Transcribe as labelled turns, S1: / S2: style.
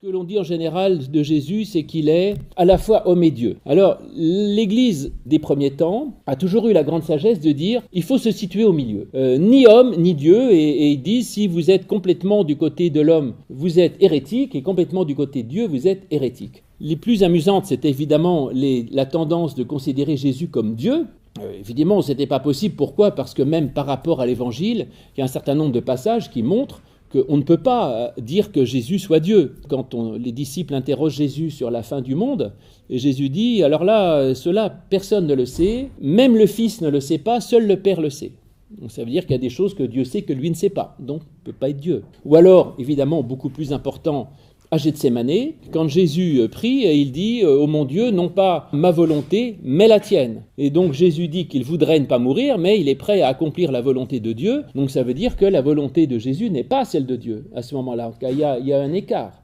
S1: Ce que l'on dit en général de Jésus, c'est qu'il est à la fois homme et Dieu. Alors, l'Église des premiers temps a toujours eu la grande sagesse de dire il faut se situer au milieu. Ni homme, ni Dieu, et ils disent si vous êtes complètement du côté de l'homme, vous êtes hérétique, et complètement du côté de Dieu, vous êtes hérétique. Les plus amusantes, c'est évidemment la tendance de considérer Jésus comme Dieu. Évidemment, ce n'était pas possible. Pourquoi ? Parce que même par rapport à l'Évangile, il y a un certain nombre de passages qui montrent qu'on ne peut pas dire que Jésus soit Dieu. Quand les disciples interrogent Jésus sur la fin du monde, et Jésus dit, alors là, cela, personne ne le sait, même le Fils ne le sait pas, seul le Père le sait. Donc ça veut dire qu'il y a des choses que Dieu sait que lui ne sait pas, donc il ne peut pas être Dieu. Ou alors, évidemment, beaucoup plus important, à Gethsémanée, quand Jésus prie, et il dit « Oh mon Dieu, non pas ma volonté, mais la tienne ». Et donc Jésus dit qu'il voudrait ne pas mourir, mais il est prêt à accomplir la volonté de Dieu. Donc ça veut dire que la volonté de Jésus n'est pas celle de Dieu à ce moment-là. En tout cas, il y a un écart.